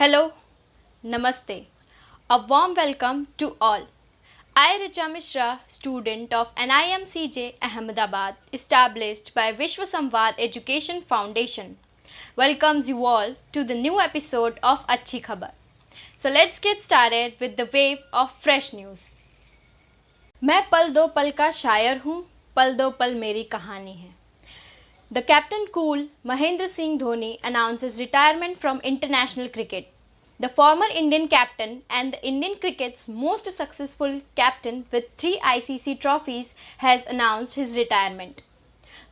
Hello, Namaste. A warm welcome to all. I, Richa Mishra, student of NIMCJ Ahmedabad, established by Vishwa Samvad Education Foundation, welcomes you all to the new episode of Achhi Khabar. So let's get started with the wave of fresh news. मैं पल दो पल का शायर हूँ, पल दो पल मेरी कहानी है. The Captain Cool Mahendra Singh Dhoni announces retirement from international cricket. The former Indian captain and the Indian cricket's most successful captain with 3 ICC trophies has announced his retirement.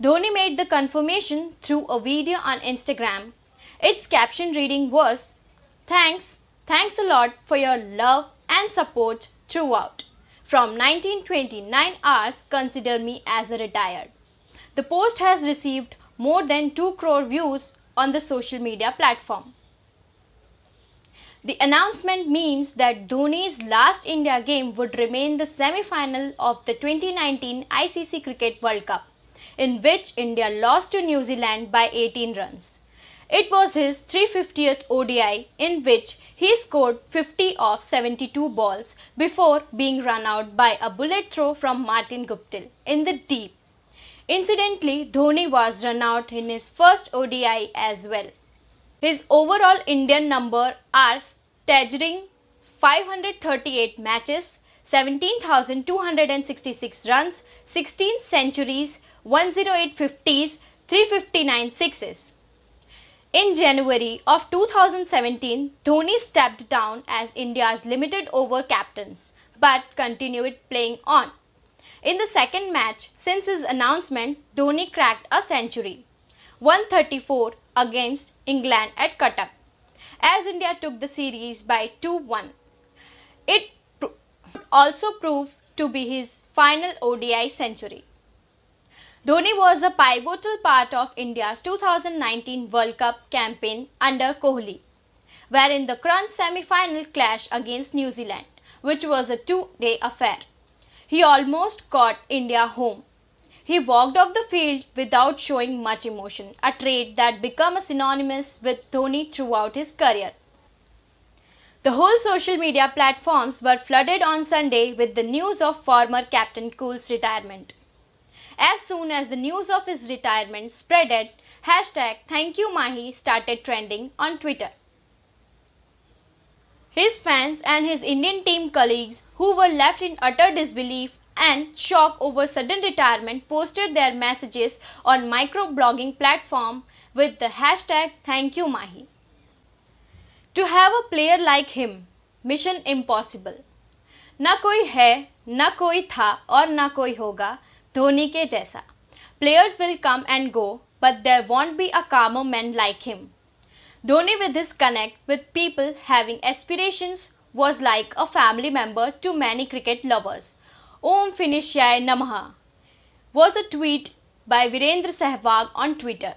Dhoni made the confirmation through a video on Instagram. Its caption reading was, Thanks a lot for your love and support throughout. From 1929 hours, consider me as a retired. The post has received more than 2 crore views on the social media platform. The announcement means that Dhoni's last India game would remain the semi-final of the 2019 ICC Cricket World Cup, in which India lost to New Zealand by 18 runs. It was his 350th ODI in which he scored 50 off 72 balls before being run out by a bullet throw from Martin Guptill in the deep. Incidentally, Dhoni was run out in his first ODI as well. His overall Indian number are staggering 538 matches, 17,266 runs, 16 centuries, 108 50s, 359 sixes. In January of 2017, Dhoni stepped down as India's limited over captains, but continued playing on. In the second match since his announcement, Dhoni cracked a century, 134 against England at Cuttack, as India took the series by 2-1. It also proved to be his final ODI century. Dhoni was a pivotal part of India's 2019 World Cup campaign under Kohli, wherein the crunch semi-final clash against New Zealand, which was a 2-day affair. He almost caught India home. He walked off the field without showing much emotion, a trait that became synonymous with Dhoni throughout his career. The whole social media platforms were flooded on Sunday with the news of former Captain Cool's retirement. As soon as the news of his retirement spreaded, #ThankYouMahi started trending on Twitter. His fans and his Indian team colleagues, who were left in utter disbelief and shock over sudden retirement, posted their messages on microblogging platform with the #ThankYouMahi. To have a player like him, mission impossible. न कोई है, न कोई था और न कोई होगा धोनी के जैसा. Players will come and go, but there won't be a calmer man like him. Dhoni, with his connect with people having aspirations, was like a family member to many cricket lovers. Om Finishyay Namaha was a tweet by Virendra Sehwag on Twitter.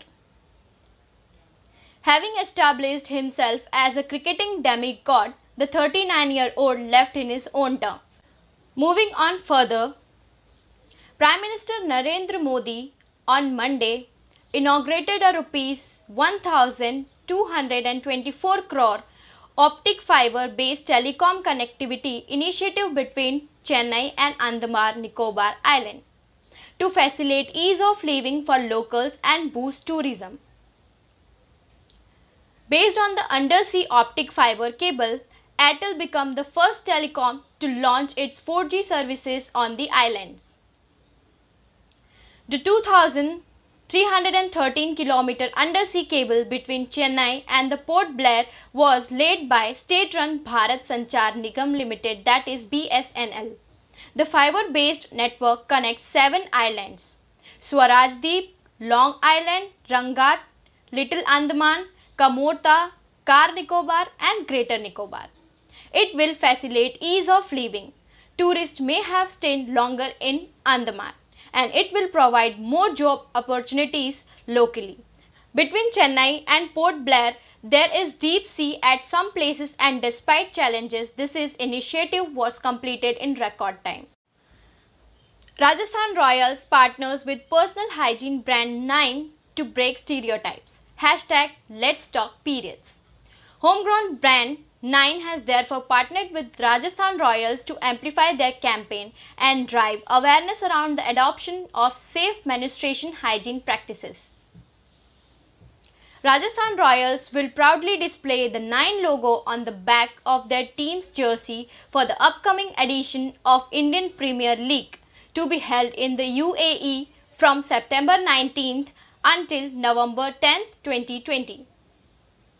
Having established himself as a cricketing demigod, the 39-year-old left in his own terms. Moving on further, Prime Minister Narendra Modi on Monday inaugurated a Rs 1,224 crore optic fiber based telecom connectivity initiative between Chennai and Andaman Nicobar Island to facilitate ease of living for locals and boost tourism. Based on the undersea optic fiber cable, Airtel became the first telecom to launch its 4G services on the islands. The 2,313-kilometer undersea cable between Chennai and the Port Blair was laid by state-run Bharat Sanchar Nigam Limited, that is BSNL. The fiber-based network connects 7 islands: Swarajdeep, Long Island, Rangat, Little Andaman, Kamorta, Car Nicobar and Greater Nicobar. It will facilitate ease of living. Tourists may have stayed longer in Andaman, and it will provide more job opportunities locally. Between Chennai and Port Blair, there is deep sea at some places, and despite challenges, this initiative was completed in record time. Rajasthan Royals partners with personal hygiene brand Nine to break stereotypes. #Let's Talk Periods. Homegrown brand Nine has therefore partnered with Rajasthan Royals to amplify their campaign and drive awareness around the adoption of safe menstruation hygiene practices. Rajasthan Royals will proudly display the Nine logo on the back of their team's jersey for the upcoming edition of Indian Premier League, to be held in the UAE from September 19th until November 10th, 2020.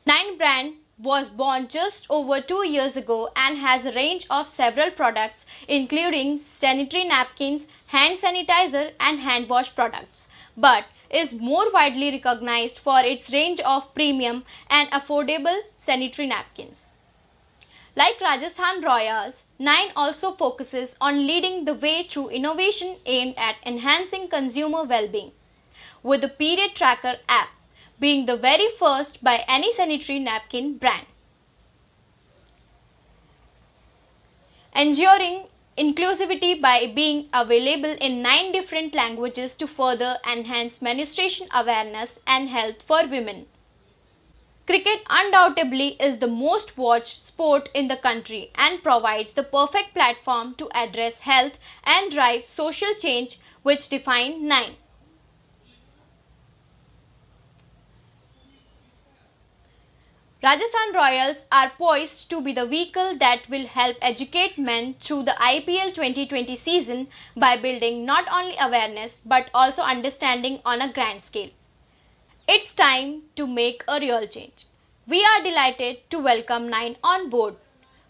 Nine brand was born just over 2 years ago and has a range of several products including sanitary napkins, hand sanitizer and hand wash products, but is more widely recognized for its range of premium and affordable sanitary napkins. Like Rajasthan Royals, Nine also focuses on leading the way through innovation aimed at enhancing consumer well-being, with the period tracker app being the very first by any sanitary napkin brand. Ensuring inclusivity by being available in 9 different languages to further enhance menstruation awareness and health for women. Cricket undoubtedly is the most watched sport in the country and provides the perfect platform to address health and drive social change, which define Nine. Rajasthan Royals are poised to be the vehicle that will help educate men through the IPL 2020 season by building not only awareness but also understanding on a grand scale. It's time to make a real change. We are delighted to welcome Nine on board,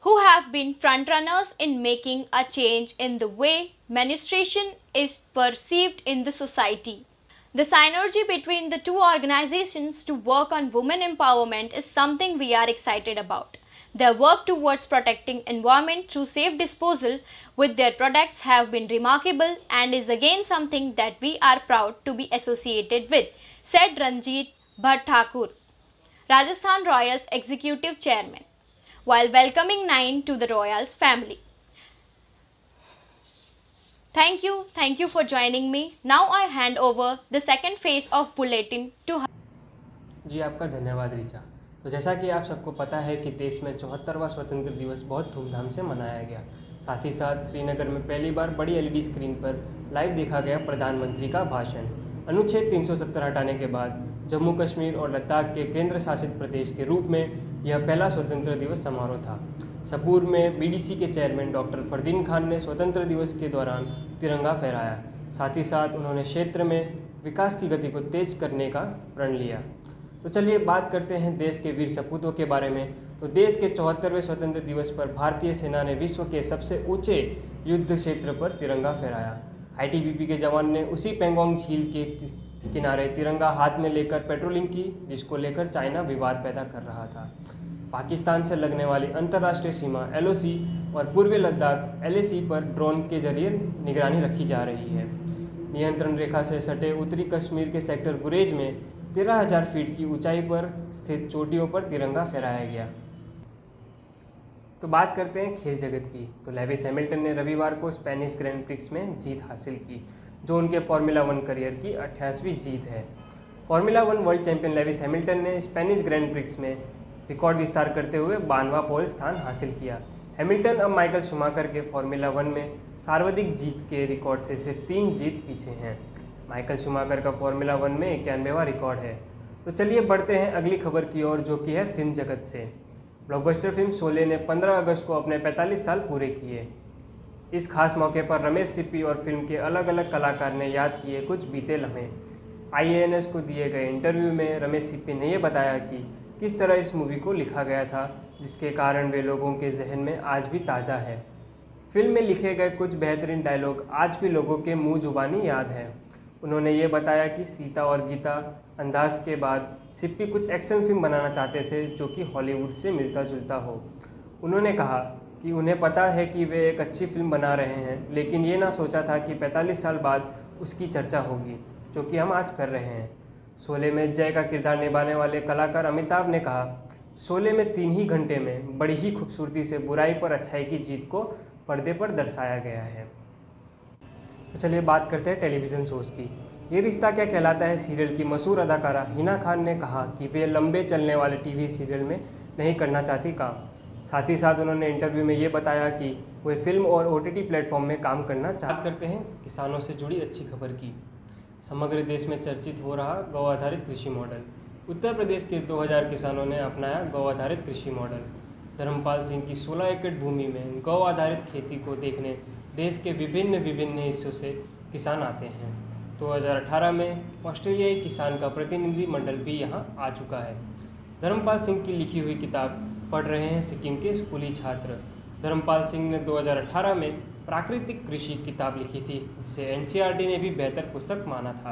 who have been frontrunners in making a change in the way menstruation is perceived in the society. The synergy between the two organizations to work on women empowerment is something we are excited about. Their work towards protecting environment through safe disposal with their products have been remarkable and is again something that we are proud to be associated with, said Ranjit Bhatt Thakur, Rajasthan Royals Executive Chairman, while welcoming Nine to the Royals family. Thank you for joining me. Now I hand over the second phase of bulletin to her. जी आपका धन्यवाद ऋचा। तो जैसा कि आप सबको पता है कि देश में 74वां स्वतंत्र दिवस बहुत धूमधाम से मनाया गया। साथ ही साथ श्रीनगर में पहली बार बड़ी एलईडी स्क्रीन पर लाइव देखा गया प्रधानमंत्री का भाषण। अनुच्छेद 370 हटाने के बाद जम्मू कश्मीर और लद्दाख के केंद्र शासित प्रदेश के रूप में यह पहला स्वतंत्र दिवस समारोह था। सपूर में बीडीसी के चेयरमैन डॉक्टर फरदीन खान ने स्वतंत्र दिवस के दौरान तिरंगा फहराया। साथ ही साथ उन्होंने क्षेत्र में विकास की गति को तेज करने का प्रण लिया। तो चलिए बात करते हैं देश के वीर सपूतों के बारे में। तो देश के 74वें स्वतंत्र दिवस पर भारतीय सेना ने विश्व के सबसे ऊंचे युद्ध क्षेत्र पर तिरंगा फहराया। आईटीबीपी के जवान ने उसी पेंगोंग झील के किनारे तिरंगा हाथ में लेकर पेट्रोलिंग की, जिसको लेकर चाइना विवाद पैदा कर रहा था। पाकिस्तान से लगने वाली अंतर्राष्ट्रीय सीमा एलओसी और पूर्वी लद्दाख एलएसी पर ड्रोन के जरिए निगरानी रखी जा रही है। नियंत्रण रेखा से सटे उत्तरी कश्मीर के सेक्टर गुरेज में 13,000 फीट की ऊंचाई पर स्थित चोटियों पर तिरंगा फहराया गया। तो बात करते हैं खेल जगत की। तो लेविस हैमिल्टन ने रविवार को स्पेनिश ग्रैंड प्रिक्स में जीत हासिल की, जो उनके फार्मूला 1 करियर की 28वीं जीत है। Formula 1 world champion Lewis Hamilton ने स्पेनिश ग्रैंड प्रिक्स में रिकॉर्ड विस्तार करते हुए 92वां पोल स्थान हासिल किया। हैमिल्टन अब माइकल शूमाकर के फार्मूला 1 में सर्वाधिक जीत के रिकॉर्ड से सिर्फ 3 जीत पीछे हैं। माइकल शूमाकर का फार्मूला 1 में 91वां रिकॉर्ड है। तो चलिए बढ़ते हैं अगली खबर की ओर, जो कि है फिल्म जगत से। ब्लॉकबस्टर फिल्म शोले ने 15 अगस्त को अपने 45 साल पूरे किए। इस खास मौके पर रमेश सिप्पी और फिल्म के अलग अलग कलाकार ने याद किए कुछ बीते लम्हे। IANS को दिए गए इंटरव्यू में रमेश सिप्पी ने यह बताया कि किस तरह इस मूवी को लिखा गया था, जिसके कारण वे लोगों के जहन में आज भी ताज़ा है। फिल्म में लिखे गए कुछ बेहतरीन डायलॉग आज भी लोगों के मुंह जुबानी याद है। उन्होंने ये बताया कि सीता और गीता अंदाज के बाद सिप्पी कुछ एक्शन फिल्म बनाना चाहते थे जो कि हॉलीवुड से मिलता जुलता हो। उन्होंने कहा कि उन्हें पता है कि वे एक अच्छी फिल्म बना रहे हैं, लेकिन ये ना सोचा था कि 45 साल बाद उसकी चर्चा होगी, जो कि हम आज कर रहे हैं। शोले में जय का किरदार निभाने वाले कलाकार अमिताभ ने कहा, शोले में 3 ही घंटे में बड़ी ही खूबसूरती से बुराई पर अच्छाई की जीत को पर्दे पर दर्शाया गया है। तो चलिए बात करते हैं टेलीविज़न शोज़ की। ये रिश्ता क्या कहलाता है सीरियल की मशहूर अदाकारा हिना खान ने कहा कि वे लंबे चलने वाले टीवी सीरियल में नहीं करना चाहती काम। साथ ही साथ उन्होंने इंटरव्यू में ये बताया कि वे फिल्म और OTT प्लेटफॉर्म में काम करना चाहते करते हैं। किसानों से जुड़ी अच्छी खबर की। समग्र देश में चर्चित हो रहा गौ आधारित कृषि मॉडल। उत्तर प्रदेश के 2000 किसानों ने अपनाया गौ आधारित कृषि मॉडल। धर्मपाल सिंह की 16 एकड़ भूमि में गौ आधारित खेती को देखने देश के विभिन्न हिस्सों से किसान आते हैं। 2018 में ऑस्ट्रेलियाई किसान का प्रतिनिधि मंडल भी यहाँ आ चुका है। धर्मपाल सिंह की लिखी हुई किताब पढ़ रहे हैं सिक्किम के स्कूली छात्र। धर्मपाल सिंह ने 2018 में प्राकृतिक कृषि किताब लिखी थी, जिसे NCERT ने भी बेहतर पुस्तक माना था।